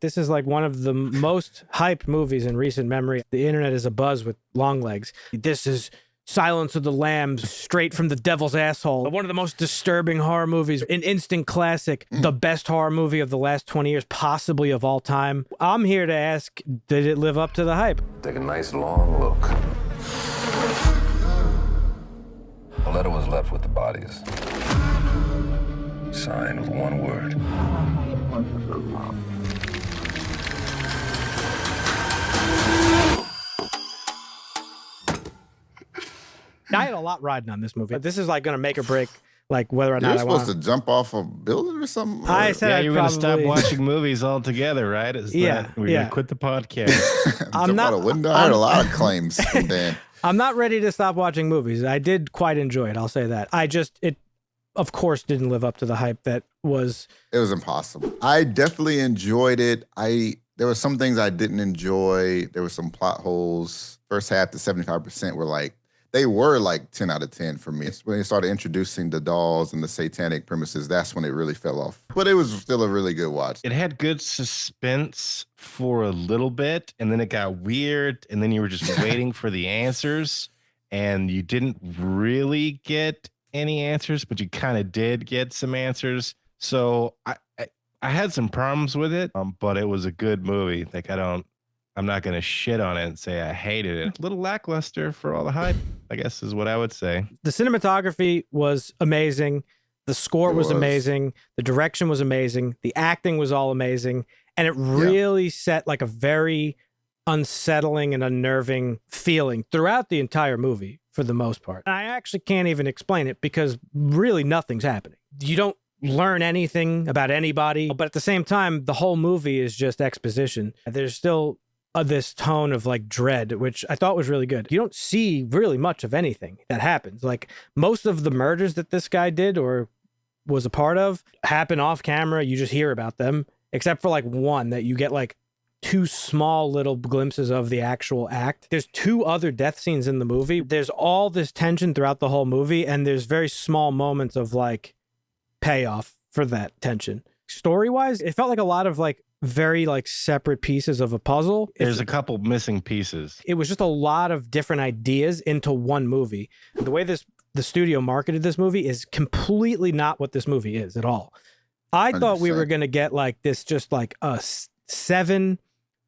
This is like one of the most hyped movies in recent memory. The internet is abuzz with Longlegs. This is Silence of the Lambs, straight from the devil's asshole. One of the most disturbing horror movies, an instant classic, the best horror movie of the last 20 years, possibly of all time. I'm here to ask, did it live up to the hype? Take a nice long look. A letter was left with the bodies. Signed with one word. I had a lot riding on this movie. This is like going to make or break, like whether or not I want. You're supposed to jump off a building or something? I said you were going to stop watching movies altogether, right? Yeah, we're going to quit the podcast. Jump out a window? I heard a lot of claims from Dan. I'm not ready to stop watching movies. I did quite enjoy it, I'll say that. It, of course, didn't live up to the hype that was. It was impossible. I definitely enjoyed it. There were some things I didn't enjoy. There were some plot holes. First half to 75% were like, they were like 10 out of 10 for me. When they started introducing the dolls and the satanic premises, that's when it really fell off. But it was still a really good watch. It had good suspense for a little bit, and then it got weird, and then you were just waiting for the answers, and you didn't really get any answers, but you kind of did get some answers. So I had some problems with it, but it was a good movie. Like I'm not going to shit on it and say I hated it. A little lackluster for all the hype, I guess is what I would say. The cinematography was amazing. The score was amazing. The direction was amazing. The acting was all amazing. And it really set like a very unsettling and unnerving feeling throughout the entire movie for the most part. I actually can't even explain it because really nothing's happening. You don't learn anything about anybody, but at the same time, the whole movie is just exposition. There's still this tone of like dread, which I thought was really good. You don't see really much of anything that happens. Like most of the murders that this guy did or was a part of happen off camera. You just hear about them, except for like one that you get like two small little glimpses of the actual act. There's two other death scenes in the movie. There's all this tension throughout the whole movie, and there's very small moments of like payoff for that tension. Story-wise, it felt like a lot of like very like separate pieces of a puzzle. There's a couple missing pieces. It was just a lot of different ideas into one movie. The way the studio marketed this movie is completely not what this movie is at all. I thought we were going to get like this just like a Seven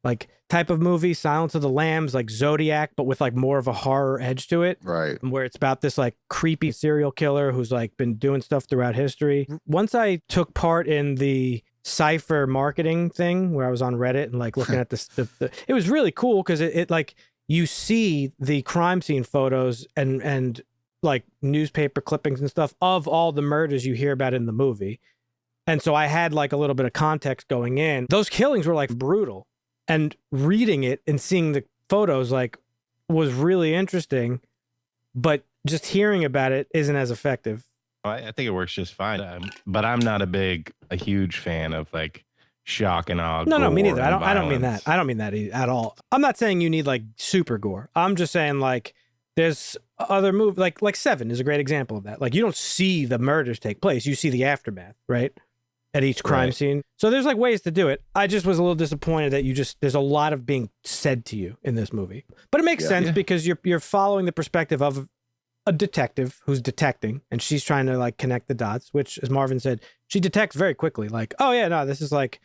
like type of movie, Silence of the Lambs, like Zodiac, but with like more of a horror edge to it. Right. Where it's about this like creepy serial killer who's like been doing stuff throughout history. Once I took part in the cipher marketing thing where I was on Reddit and like looking at the it was really cool because it like you see the crime scene photos and like newspaper clippings and stuff of all the murders you hear about in the movie. And so I had like a little bit of context going in. Those killings were like brutal, and reading it and seeing the photos like was really interesting, but just hearing about it isn't as effective. I think it works just fine, but I'm not a huge fan of like shock and awe. No, me neither. I don't mean that. I don't mean that at all. I'm not saying you need like super gore. I'm just saying like there's other movies like Seven is a great example of that. Like you don't see the murders take place, you see the aftermath, right? At each crime scene. So there's like ways to do it. I just was a little disappointed that there's a lot of being said to you in this movie. But it makes sense because you're following the perspective of a detective who's detecting, and she's trying to like connect the dots, which, as Marvin said, she detects very quickly. Like, oh yeah, no, this is like,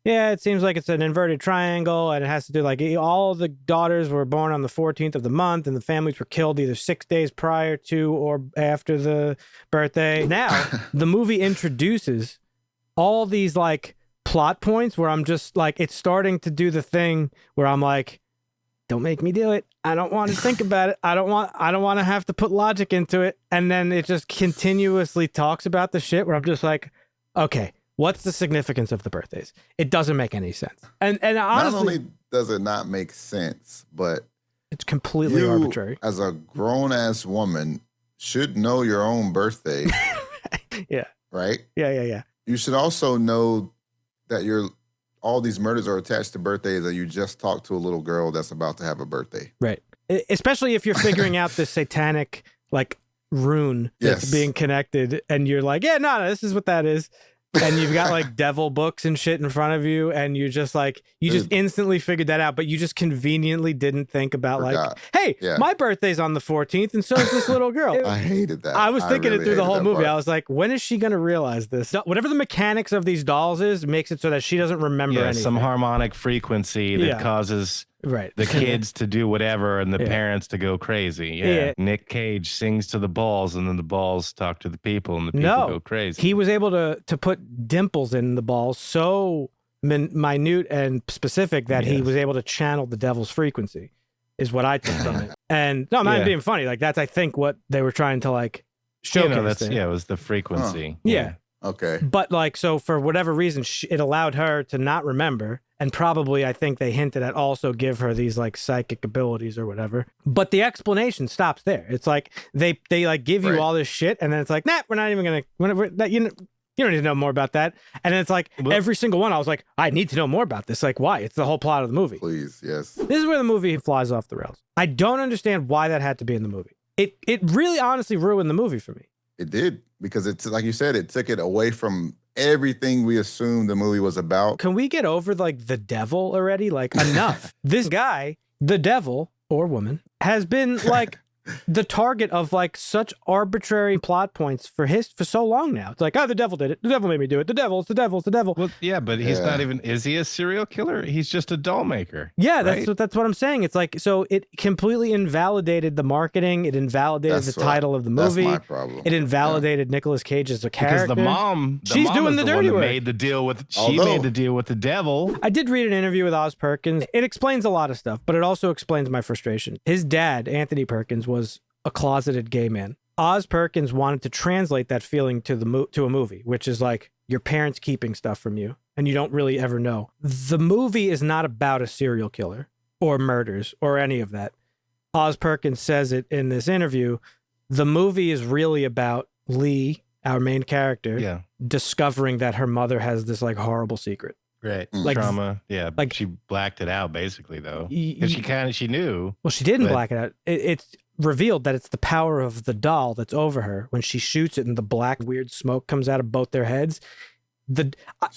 yeah, it seems like it's an inverted triangle, and it has to do like all the daughters were born on the 14th of the month, and the families were killed either 6 days prior to or after the birthday. Now, the movie introduces all these like plot points where I'm just like, it's starting to do the thing where I'm like, don't make me do it. I don't want to think about it. I don't want to have to put logic into it. And then it just continuously talks about the shit where I'm just like, okay, what's the significance of the birthdays? It doesn't make any sense. And honestly, not only does it not make sense, but it's completely arbitrary. As a grown-ass woman should know your own birthday. Yeah. Right? Yeah. You should also know that all these murders are attached to birthdays, and you just talked to a little girl that's about to have a birthday. Right. Especially if you're figuring out the satanic like rune that's being connected, and you're like, yeah, no, this is what that is. and you've got like devil books and shit in front of you, and you just instantly figured that out, but you just conveniently didn't think about Forgot. hey, my birthday's on the 14th, and so is this little girl. I hated that. I was thinking really it through the hated whole that movie. part. I was like, when is she going to realize this? Whatever the mechanics of these dolls is, makes it so that she doesn't remember anything. Some harmonic frequency that causes the kids to do whatever and the parents to go crazy. Yeah. Nick Cage sings to the balls, and then the balls talk to the people, and the people go crazy. He was able to put dimples in the balls so minute and specific that he was able to channel the devil's frequency, is what I took from it. And no, I'm not being funny. Like, that's, I think, what they were trying to like showcase. It was the frequency. Yeah. Okay. But like, so for whatever reason, it allowed her to not remember. And probably, I think they hinted at also give her these like psychic abilities or whatever. But the explanation stops there. It's like they like give you all this shit, and then it's like, nah, we're not even gonna. You don't need to know more about that. And then it's like every single one, I was like, I need to know more about this. Like, why? It's the whole plot of the movie. Please, yes. This is where the movie flies off the rails. I don't understand why that had to be in the movie. It really honestly ruined the movie for me. It did, because it's like you said, it took it away from everything we assumed the movie was about. Can we get over like the devil already? Like, enough. This guy, the devil or woman, has been like the target of like such arbitrary plot points for so long now. It's like, oh, the devil did it. The devil made me do it. The devil, it's the devil, it's the devil. Well, yeah, but he's not even, is he a serial killer? He's just a doll maker. Yeah, that's what I'm saying. It's like, so it completely invalidated the marketing. It invalidated the title of the movie. That's my problem. It invalidated Nicolas Cage as a character. Because the mom doing the dirty work. Made the deal with, made the deal with the devil. I did read an interview with Oz Perkins. It explains a lot of stuff, but it also explains my frustration. His dad, Anthony Perkins, was a closeted gay man. Oz Perkins wanted to translate that feeling to a movie, which is like your parents keeping stuff from you and you don't really ever know. The movie is not about a serial killer or murders or any of that. Oz Perkins says it in this interview. The movie is really about Lee, our main character, discovering that her mother has this like horrible secret. Right. Like trauma. Yeah. Like she blacked it out basically though. She knew. Well, she didn't black it out. It's revealed that it's the power of the doll that's over her. When she shoots it and the black weird smoke comes out of both their heads, she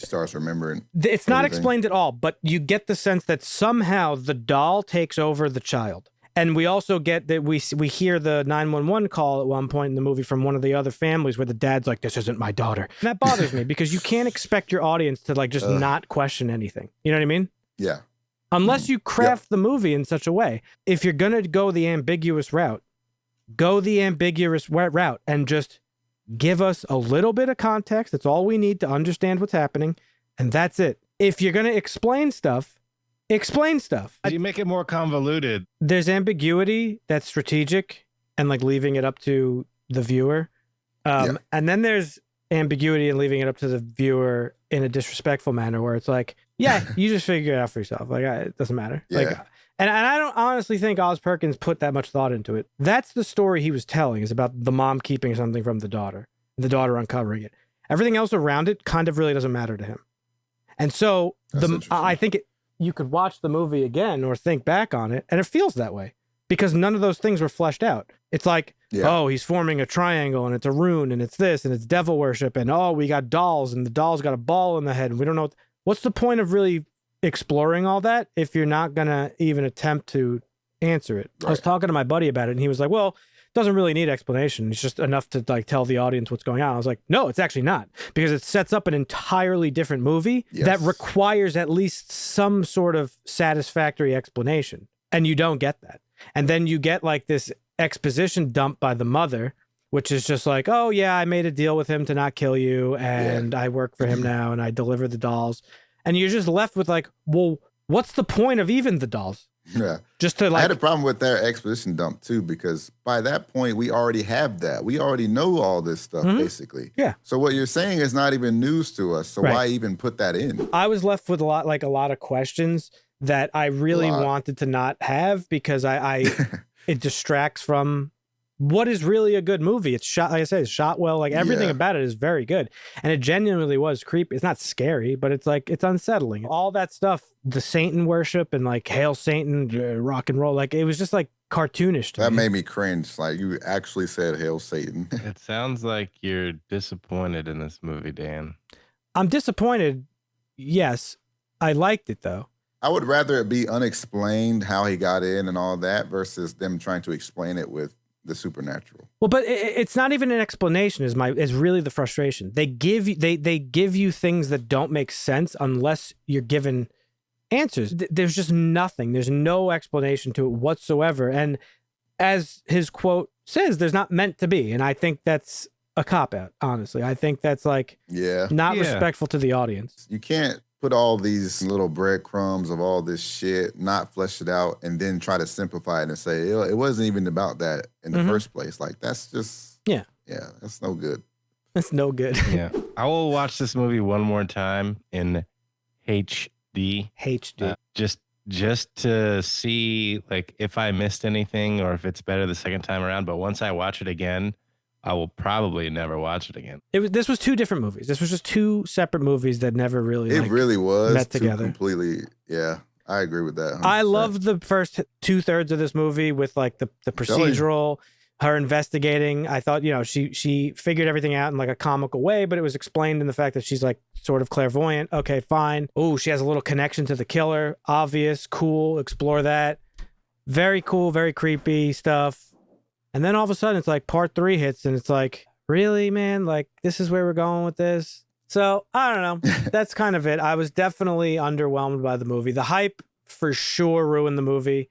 starts remembering. It's not explained at all, but you get the sense that somehow the doll takes over the child. And we also get that we hear the 911 call at one point in the movie from one of the other families where the dad's like, this isn't my daughter. And that bothers me because you can't expect your audience to like just not question anything. You know what I mean? Yeah. Unless you craft the movie in such a way. If you're going to go the ambiguous route, go the ambiguous route and just give us a little bit of context. That's all we need to understand what's happening. And that's it. If you're going to explain stuff, explain stuff. You make it more convoluted. There's ambiguity that's strategic and like leaving it up to the viewer. And then there's ambiguity and leaving it up to the viewer in a disrespectful manner where it's like, yeah, you just figure it out for yourself. Like, it doesn't matter. Yeah. Like, and I don't honestly think Oz Perkins put that much thought into it. That's the story he was telling, is about the mom keeping something from the daughter uncovering it. Everything else around it kind of really doesn't matter to him. And so I think you could watch the movie again or think back on it, and it feels that way because none of those things were fleshed out. It's like, oh, he's forming a triangle, and it's a rune, and it's this, and it's devil worship, and oh, we got dolls, and the doll's got a ball in the head, and we don't know. What's the point of really exploring all that if you're not going to even attempt to answer it? Right. I was talking to my buddy about it, and he was like, well, it doesn't really need explanation. It's just enough to like tell the audience what's going on. I was like, no, it's actually not, because it sets up an entirely different movie that requires at least some sort of satisfactory explanation, and you don't get that. And then you get like this exposition dump by the mother, which is just like, oh yeah, I made a deal with him to not kill you, and I work for him now, and I deliver the dolls. And you're just left with like, well, what's the point of even the dolls? Yeah. Just to like, I had a problem with their exposition dump too, because by that point we already have that. We already know all this stuff basically. Yeah. So what you're saying is not even news to us. So why even put that in? I was left with a lot of questions that I really wanted to not have, because I it distracts from what is really a good movie. It's shot, like I said, it's shot well. Like everything about it is very good. And it genuinely was creepy. It's not scary, but it's like, it's unsettling. All that stuff, the Satan worship and like Hail Satan, rock and roll. Like it was just like cartoonish to me. That made me cringe. Like you actually said Hail Satan. It sounds like you're disappointed in this movie, Dan. I'm disappointed. Yes, I liked it though. I would rather it be unexplained how he got in and all that versus them trying to explain it with the supernatural. Well, but it's not even an explanation. Is really the frustration. They give you things that don't make sense unless you're given answers. There's just nothing. There's no explanation to it whatsoever. And as his quote says, there's not meant to be. And I think that's a cop out. Honestly, I think that's like not respectful to the audience. You can't put all these little breadcrumbs of all this shit, not flesh it out, and then try to simplify it and say it wasn't even about that in the first place. Like that's just that's no good. That's no good. Yeah, I will watch this movie one more time in HD. Just to see like if I missed anything or if it's better the second time around. But once I watch it again, I will probably never watch it again. This was two different movies. This was just two separate movies that never really really was met together. Completely. Yeah, I agree with that. 100%. I love the first 2/3 of this movie with like the procedural, her investigating. I thought, she figured everything out in like a comical way, but it was explained in the fact that she's like sort of clairvoyant. Okay, fine. Oh, she has a little connection to the killer. Obvious, cool. Explore that. Very cool, very creepy stuff. And then all of a sudden it's like part 3 hits and it's like, really, man? Like, this is where we're going with this? So, I don't know. That's kind of it. I was definitely underwhelmed by the movie. The hype for sure ruined the movie,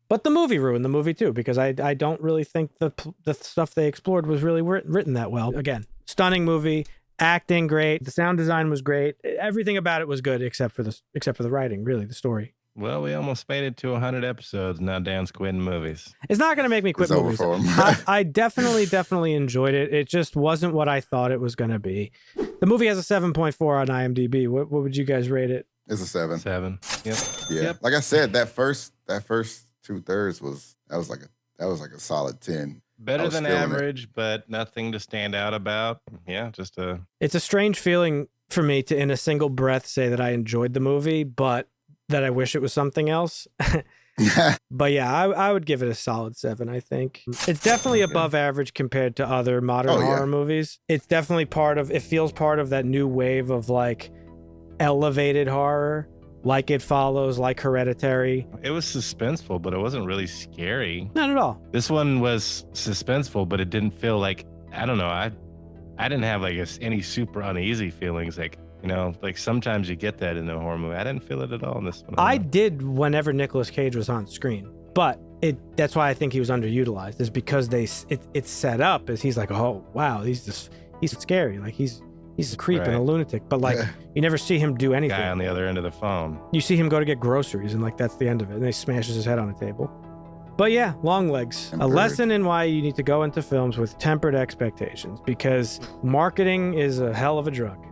but the movie ruined the movie too, because I don't really think the stuff they explored was really written that well. Again, stunning movie, acting great, the sound design was great. Everything about it was good except for the writing, really, the story. Well, we almost made it to 100 episodes. Now Dan's quitting movies. It's not going to make me quit movies. I definitely enjoyed it. It just wasn't what I thought it was going to be. The movie has a 7.4 on IMDb. What would you guys rate it? It's a 7. 7. Yep. Yeah. Yep. Like I said, that first 2/3 was like a solid 10. Better than average, but nothing to stand out about. Yeah, It's a strange feeling for me to, in a single breath, say that I enjoyed the movie, but that I wish it was something else. But yeah, I would give it a solid 7, I think. It's definitely above average compared to other modern horror movies. It's definitely it feels part of that new wave of like elevated horror, like It Follows, like Hereditary. It was suspenseful, but it wasn't really scary. Not at all. This one was suspenseful, but it didn't feel like, I don't know, I didn't have like any super uneasy feelings. Like, like sometimes you get that in a horror movie. I didn't feel it at all in this one. I did whenever Nicolas Cage was on screen, but that's why I think he was underutilized, is because it's set up as he's like, oh wow, he's scary, like he's a creep and a lunatic, but like you never see him do anything. Guy on the other end of the phone. You see him go to get groceries and like that's the end of it, and then he smashes his head on a table. But yeah, Longlegs, a lesson in why you need to go into films with tempered expectations, because marketing is a hell of a drug.